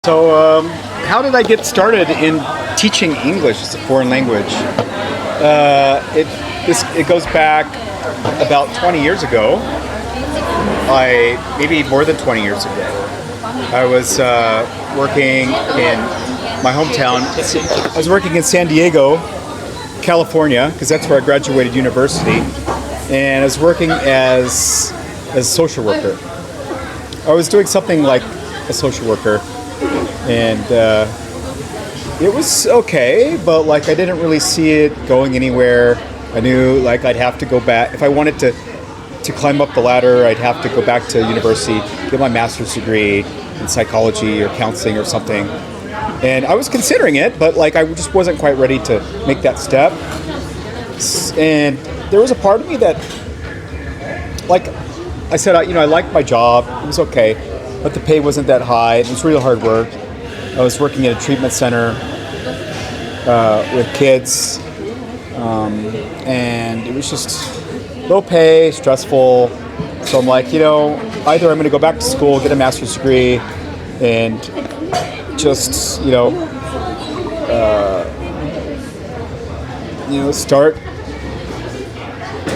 How did I get started in teaching English as a foreign language? It goes back about 20 years ago. Maybe more than 20 years ago. I was working in my hometown. I was working in San Diego, California, because that's where I graduated university, and I was working as a social worker. I was doing something like a social worker, and it was okay, but like I didn't really see it going anywhere. I knew like I'd have to go back if I wanted to climb up the ladder. I'd have to go back to university, get my master's degree in psychology or counseling or something. And I was considering it, but like I just wasn't quite ready to make that step. And there was a part of me that, like I said, I liked my job. It was okay, but the pay wasn't that high. It was really hard work. I was working at a treatment center with kids, and it was just low pay, stressful. So I'm like, either I'm going to go back to school, get a master's degree, and just, start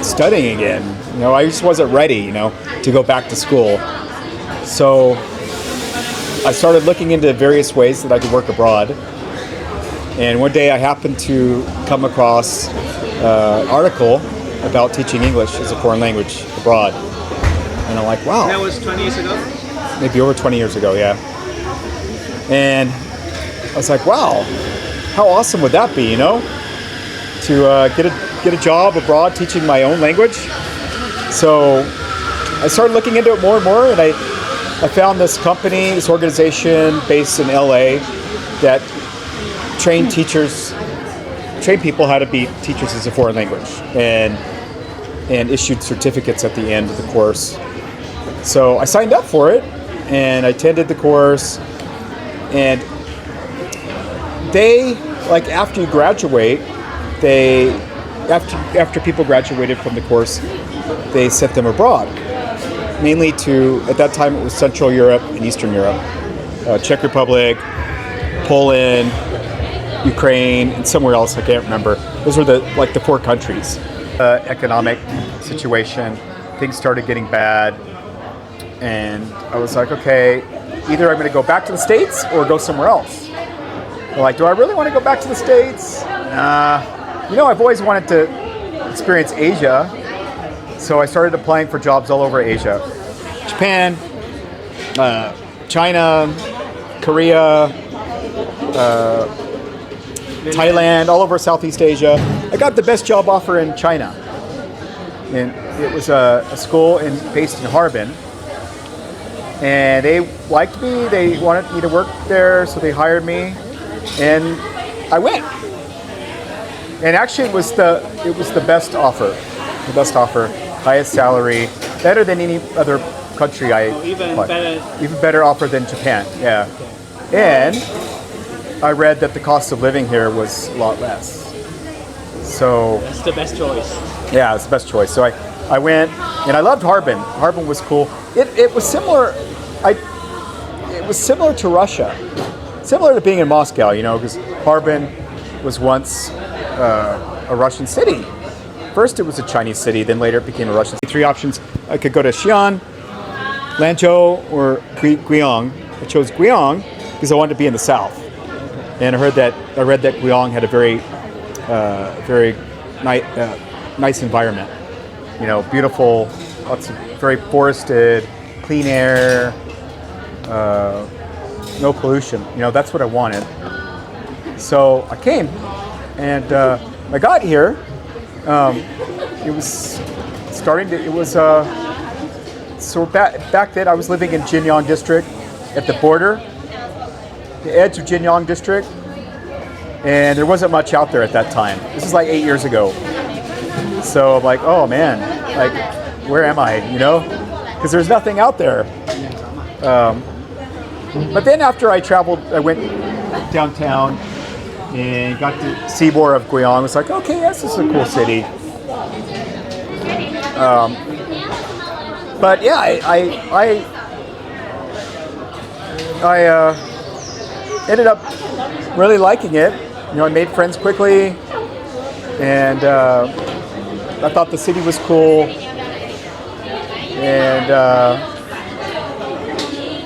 studying again. I just wasn't ready, to go back to school. So I started looking into various ways that I could work abroad. And one day I happened to come across an article about teaching English as a foreign language abroad. And I'm like, wow. That was 20 years ago? Maybe over 20 years ago, yeah. And I was like, wow, how awesome would that be, to get a job abroad teaching my own language. So I started looking into it more and more, and I found this company, this organization based in LA that trained people how to be teachers as a foreign language, and issued certificates at the end of the course. So I signed up for it, and I attended the course, and they, like after you graduate, after people graduated from the course, they sent them abroad, mainly to, at that time it was Central Europe and Eastern Europe, Czech Republic, Poland, Ukraine, and somewhere else I can't remember. Those were the four countries. Economic situation, things started getting bad, and I was like, okay, either I'm going to go back to the States or go somewhere else. I'm like, do I really want to go back to the States? I've always wanted to experience Asia, so I started applying for jobs all over Asia. Japan, China, Korea, Thailand, all over Southeast Asia. I got the best job offer in China. And it was a school based in Harbin. And they liked me, they wanted me to work there, so they hired me, and I went. And actually it was the best offer. Highest salary, better than any other country even better offer than Japan, yeah. And I read that the cost of living here was a lot less. So that's the best choice. Yeah, it's the best choice. So I went, and I loved Harbin. Harbin was cool. It was similar. It was similar to Russia, similar to being in Moscow. Because Harbin was once a Russian city. First, it was a Chinese city. Then later, it became a Russian city. Three options: I could go to Xi'an, Lanzhou, or Guiyang. I chose Guiyang because I wanted to be in the south. And I read that Guiyang had a very nice environment. Beautiful, lots of very forested, clean air, no pollution. That's what I wanted. So I came, and I got here. It was starting to. It was so back then I was living in Jinyang district, at the border, the edge of Jinyang district. And there wasn't much out there at that time. This is like 8 years ago. So I'm like, oh man, like, where am I, Because there's nothing out there. But then after I traveled, I went downtown and got to see more of Guiyang. I was like, okay, yes, this is a cool city. But yeah, ended up really liking it. I made friends quickly, and I thought the city was cool. And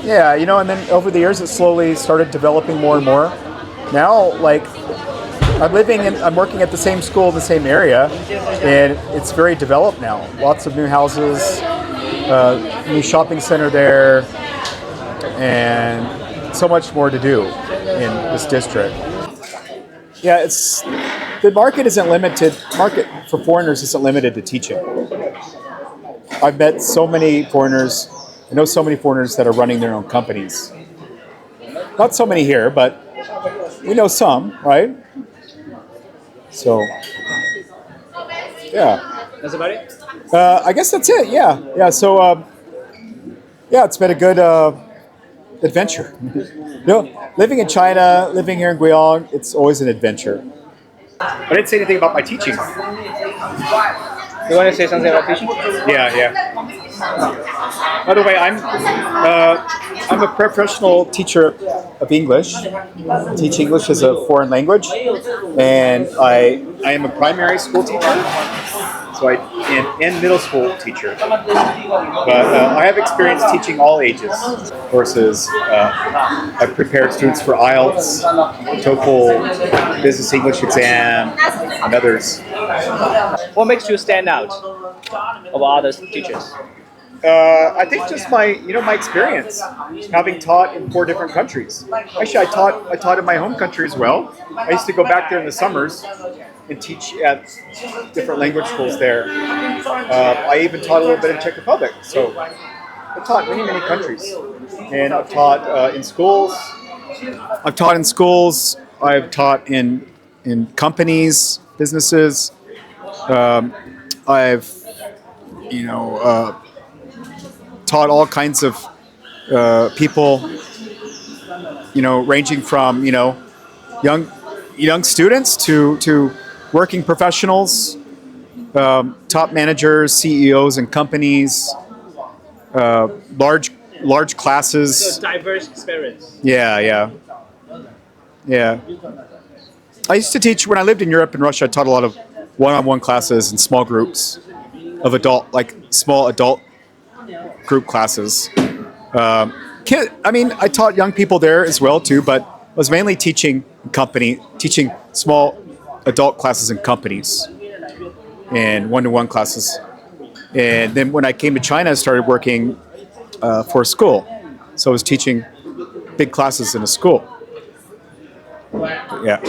yeah, and then over the years it slowly started developing more and more. Now, like, I'm working at the same school in the same area, and it's very developed now. Lots of new houses, new shopping center there, and so much more to do in this district. Yeah, the market isn't limited. Market for foreigners isn't limited to teaching. I've met so many foreigners. I know so many foreigners that are running their own companies. Not so many here, but we know some, right? So, yeah. That's about it? I guess that's it. Yeah, yeah. So, yeah, it's been a good adventure. Living in China, living here in Guiyang, it's always an adventure. I didn't say anything about my teaching. You want to say something about teaching? Yeah, yeah. By the way, I'm a professional teacher of English. I teach English as a foreign language, and I am a primary school teacher, so and middle school teacher. But I have experience teaching all ages courses. I've prepared students for IELTS, TOEFL, Business English exam, and others. What makes you stand out of other teachers? I think just my experience, having taught in 4 different countries. Actually, I taught in my home country as well. I used to go back there in the summers and teach at different language schools there. I even taught a little bit in Czech Republic. So I've taught many countries, and I've taught in schools. I've taught in schools. I've taught in companies, businesses. I've taught all kinds of people, ranging from young students to working professionals, top managers, CEOs in companies, large classes. So diverse experience. Yeah. I used to teach when I lived in Europe and Russia. I taught a lot of one-on-one classes in small groups of small adult group classes. I taught young people there as well too, but I was mainly teaching small adult classes in companies and one-to-one classes. And then when I came to China, I started working for a school. So I was teaching big classes in a school. Yeah.